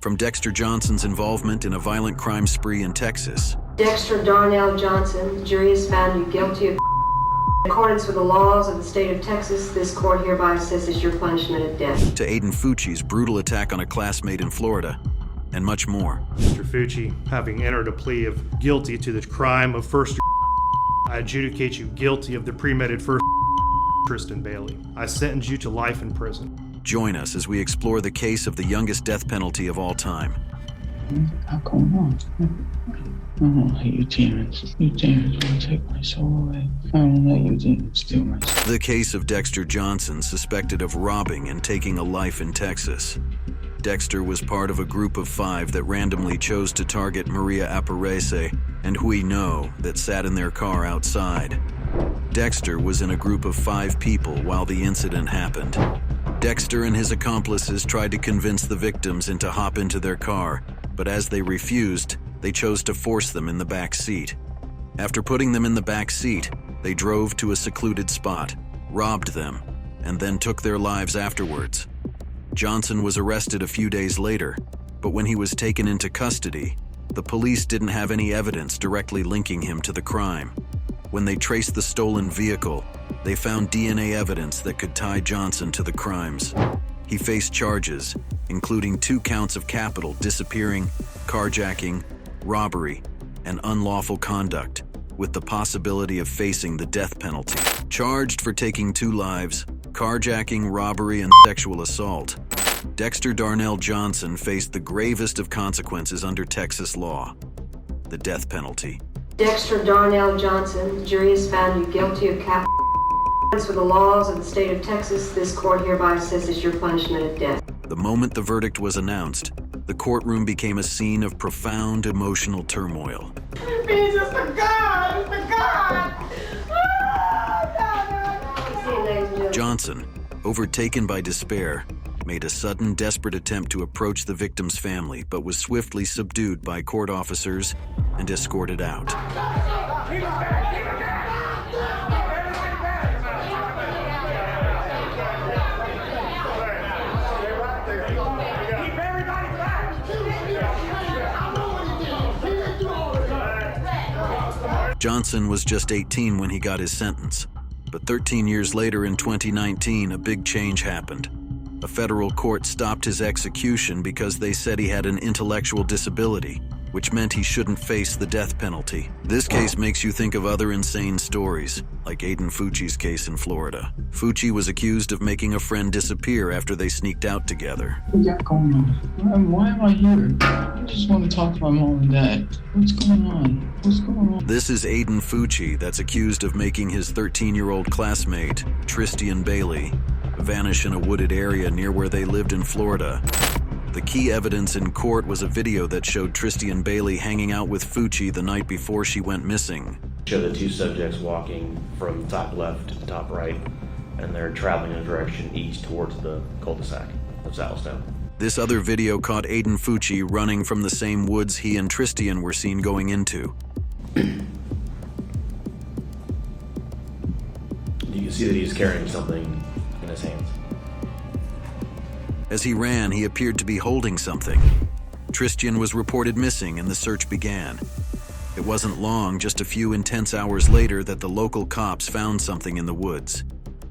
From Dexter Johnson's involvement in a violent crime spree in Texas. Dexter Darnell Johnson, the jury has found you guilty of in accordance with the laws of the state of Texas. This court hereby assesses your punishment of death. To Aiden Fucci's brutal attack on a classmate in Florida, and much more. Mr. Fucci, having entered a plea of guilty to the crime of first, I adjudicate you guilty of the premeditated first, Tristan Bailey. I sentence you to life in prison. Join us as we explore the case of the youngest death penalty of all time. What's going on? I don't let you demons. You demons want to take my soul away. I don't let you demons steal my soul. The case of Dexter Johnson, suspected of robbing and taking a life in Texas. Dexter was part of a group of 5 that randomly chose to target Maria Aparece and Huino that sat in their car outside. Dexter was in a group of 5 people while the incident happened. Dexter and his accomplices tried to convince the victims to hop into their car, but as they refused, they chose to force them in the back seat. After putting them in the back seat, they drove to a secluded spot, robbed them, and then took their lives afterwards. Johnson was arrested a few days later, but when he was taken into custody, the police didn't have any evidence directly linking him to the crime. When they traced the stolen vehicle, they found DNA evidence that could tie Johnson to the crimes. He faced charges, including 2 counts of capital disappearing, carjacking, robbery, and unlawful conduct, with the possibility of facing the death penalty. Charged for taking 2 lives, carjacking, robbery, and sexual assault, Dexter Darnell Johnson faced the gravest of consequences under Texas law, the death penalty. Dexter Darnell Johnson, the jury has found you guilty of capital offense with the laws of the state of Texas. This court hereby assesses your punishment of death. The moment the verdict was announced, the courtroom became a scene of profound emotional turmoil. Jesus, the God! The God! Johnson, overtaken by despair, made a sudden, desperate attempt to approach the victim's family, but was swiftly subdued by court officers and escorted out. Johnson was just 18 when he got his sentence, but 13 years later in 2019, a big change happened. A federal court stopped his execution because they said he had an intellectual disability, which meant he shouldn't face the death penalty. This case makes you think of other insane stories, like Aiden Fucci's case in Florida. Fucci was accused of making a friend disappear after they sneaked out together. What you got going on? Why am I here? I just want to talk to my mom and dad. What's going on? What's going on? This is Aiden Fucci that's accused of making his 13-year-old classmate, Tristan Bailey, vanish in a wooded area near where they lived in Florida. The key evidence in court was a video that showed Tristan Bailey hanging out with Fucci the night before she went missing. Show the 2 subjects walking from top left to top right, and they're traveling in a direction east towards the cul-de-sac of Saddlestone. This other video caught Aiden Fucci running from the same woods he and Tristan were seen going into. You can see that he's carrying something in his hands. As he ran, he appeared to be holding something. Tristan was reported missing and the search began. It wasn't long, just a few intense hours later, that the local cops found something in the woods.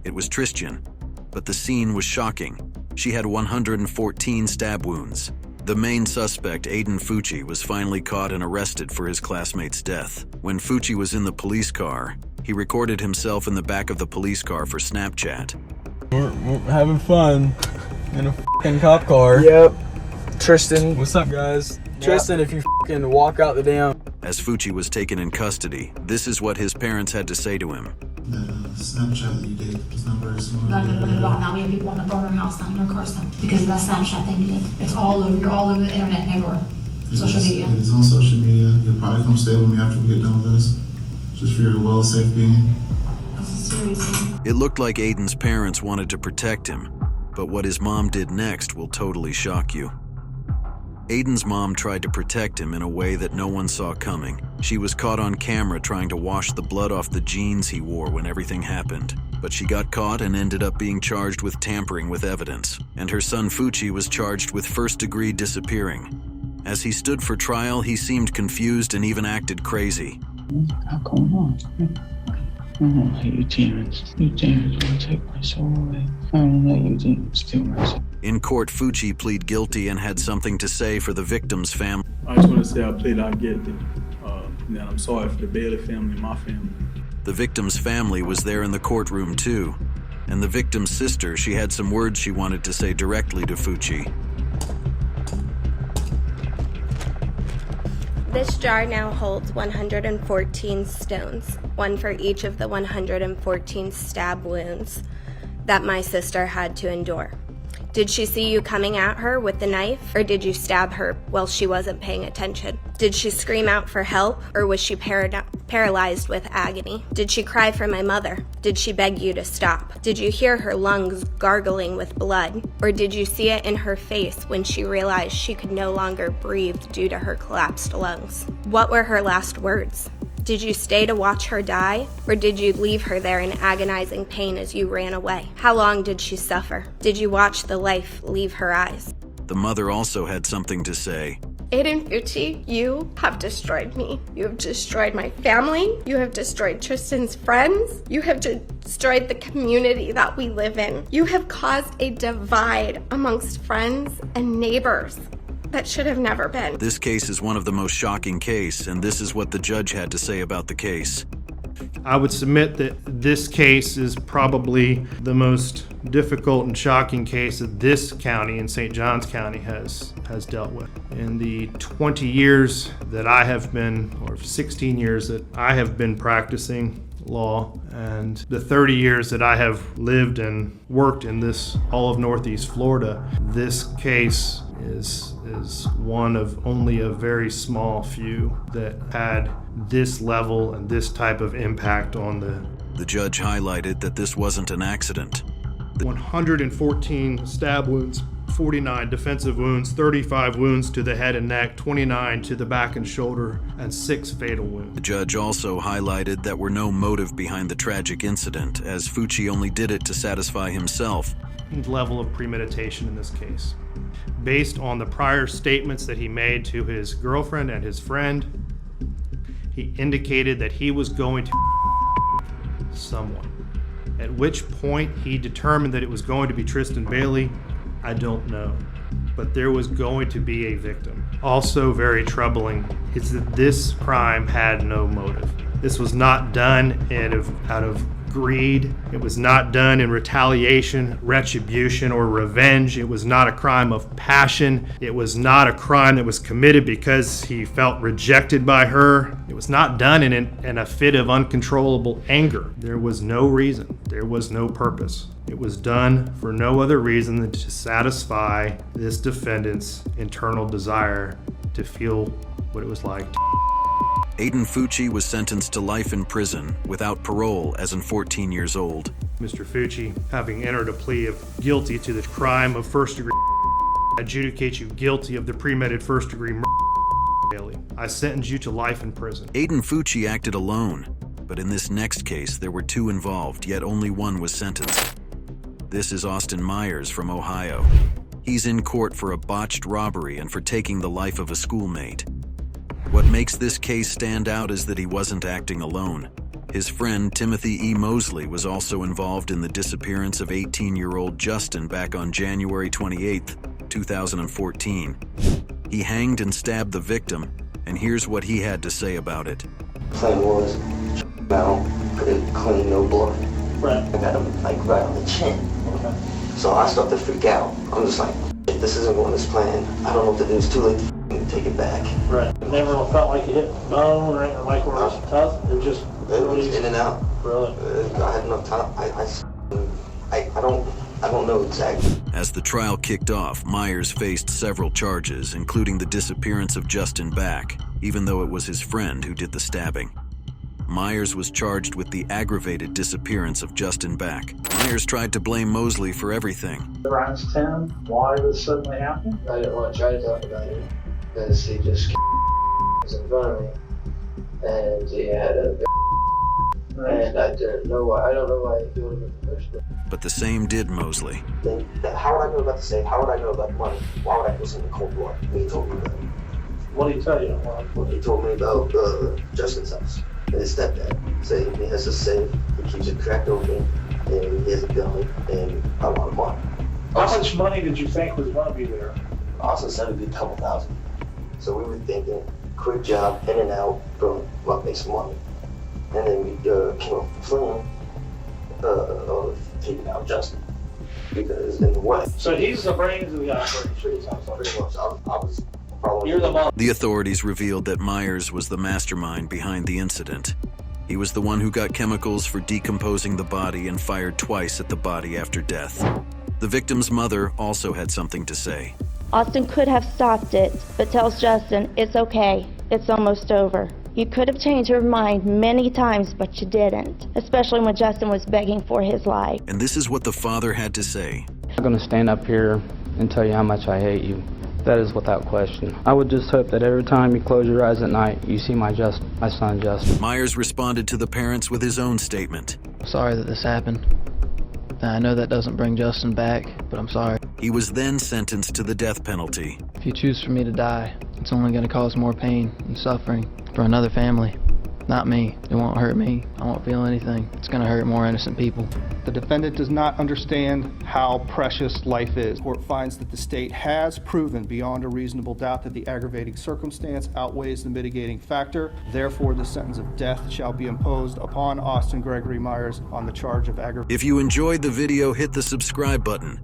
It was Tristan, but the scene was shocking. She had 114 stab wounds. The main suspect, Aiden Fucci, was finally caught and arrested for his classmate's death. When Fucci was in the police car, he recorded himself in the back of the police car for Snapchat. We're having fun in a f***ing cop car. Yep. Tristan. What's up, guys? Tristan, if you f***ing walk out the damn... As Fucci was taken in custody, this is what his parents had to say to him. The Snapchat that you gave was not very smart. Not gonna put it on now. We have people want to burn our house down in our cars now because of that Snapchat thing you did. It's all over. You're all over the internet and everywhere. Social media. It is on social media. You'll probably come stay with me after we get done with this. Just for your well, safe being. Seriously. It looked like Aiden's parents wanted to protect him, but what his mom did next will totally shock you. Aiden's mom tried to protect him in a way that no one saw coming. She was caught on camera trying to wash the blood off the jeans he wore when everything happened. But she got caught and ended up being charged with tampering with evidence. And her son Fucci was charged with first-degree disappearing. As he stood for trial, he seemed confused and even acted crazy. What's going on? I don't know you demons. You demons want to take my soul away. I don't know you demons steal my soul. In court, Fucci pleaded guilty and had something to say for the victim's family. I just want to say I plead out guilty. And I'm sorry for the Bailey family and my family. The victim's family was there in the courtroom too. And the victim's sister, she had some words she wanted to say directly to Fucci. This jar now holds 114 stones, one for each of the 114 stab wounds that my sister had to endure. Did she see you coming at her with the knife, or did you stab her while she wasn't paying attention? Did she scream out for help, or was she paralyzed with agony? Did she cry for my mother? Did she beg you to stop? Did you hear her lungs gargling with blood, or did you see it in her face when she realized she could no longer breathe due to her collapsed lungs? What were her last words? Did you stay to watch her die, or did you leave her there in agonizing pain as you ran away? How long did she suffer? Did you watch the life leave her eyes? The mother also had something to say. Aiden Fucci, you have destroyed me. You have destroyed my family. You have destroyed Tristan's friends. You have destroyed the community that we live in. You have caused a divide amongst friends and neighbors that should have never been. This case is one of the most shocking cases, and this is what the judge had to say about the case. I would submit that this case is probably the most difficult and shocking case that this county in St. Johns County has dealt with. In the 20 years that I have been, or 16 years that I have been practicing law, and the 30 years that I have lived and worked in all of Northeast Florida, this case is one of only a very small few that had this level and this type of impact on The judge highlighted that this wasn't an accident. 114 stab wounds, 49 defensive wounds, 35 wounds to the head and neck, 29 to the back and shoulder, and 6 fatal wounds. The judge also highlighted that were no motive behind the tragic incident, as Fucci only did it to satisfy himself. Level of premeditation in this case. Based on the prior statements that he made to his girlfriend and his friend, he indicated that he was going to someone. At which point he determined that it was going to be Tristan Bailey, I don't know. But there was going to be a victim. Also very troubling is that this crime had no motive. This was not done out of greed. It was not done in retaliation, retribution, or revenge. It was not a crime of passion. It was not a crime that was committed because he felt rejected by her. It was not done in a fit of uncontrollable anger. There was no reason. There was no purpose. It was done for no other reason than to satisfy this defendant's internal desire to feel what it was like. Aiden Fucci was sentenced to life in prison without parole as in 14 years old. Mr. Fucci, having entered a plea of guilty to the crime of first-degree adjudicate you guilty of the premeditated first-degree murder. I sentence you to life in prison. Aiden Fucci acted alone, but in this next case there were 2 involved, yet only one was sentenced. This is Austin Myers from Ohio. He's in court for a botched robbery and for taking the life of a schoolmate. What makes this case stand out is that he wasn't acting alone. His friend Timothy E. Mosley was also involved in the disappearance of 18-year-old Justin back on January 28, 2014. He hanged and stabbed the victim, and here's what he had to say about it. Plan was now pretty clean, no blood. Right. I got him like right on the chin. Okay. So I start to freak out. I'm just like, if this isn't going as planned, I don't know if it's too late to take it back. Right. It never felt like you hit the bone or anything like where it was tough. It just was in and out. Really? I had enough time. I don't know exactly. As the trial kicked off, Myers faced several charges, including the disappearance of Justin Back, even though it was his friend who did the stabbing. Myers was charged with the aggravated disappearance of Justin Back. Myers tried to blame Mosley for everything. Brian's 10, why this suddenly happened? I didn't want to try to talk about it because he just was in front of me. and he had a and I don't know why he would have been pushed. But the same did Mosley. Then how would I know about the safe? How would I know about the money? Why would I put something in cold blood? He told me that. What did he tell you? Well, he told me about Justin's house and his stepdad. Saying he has a safe, he keeps it cracked open, and he has a gun, and I want money. How much money did you think was going to be there? Austin said it'd be a couple thousand. So we were thinking, quick job, in and out, boom, well, make some money. And then we came up with the plan of taking out Justin, because in the way. So he's the brains of the operation. It sounds like. Pretty much, I was probably. You're the mom. The authorities revealed that Myers was the mastermind behind the incident. He was the one who got chemicals for decomposing the body and fired twice at the body after death. The victim's mother also had something to say. Austin could have stopped it, but tells Justin, it's okay, it's almost over. You could have changed your mind many times, but you didn't, especially when Justin was begging for his life. And this is what the father had to say. I'm going to stand up here and tell you how much I hate you. That is without question. I would just hope that every time you close your eyes at night, you see my son Justin. Myers responded to the parents with his own statement. Sorry that this happened. I know that doesn't bring Justin back, but I'm sorry. He was then sentenced to the death penalty. If you choose for me to die, it's only going to cause more pain and suffering for another family. Not me. It won't hurt me. I won't feel anything. It's going to hurt more innocent people. The defendant does not understand how precious life is. The court finds that the state has proven beyond a reasonable doubt that the aggravating circumstance outweighs the mitigating factor. Therefore, the sentence of death shall be imposed upon Austin Gregory Myers on the charge of aggravating. If you enjoyed the video, hit the subscribe button.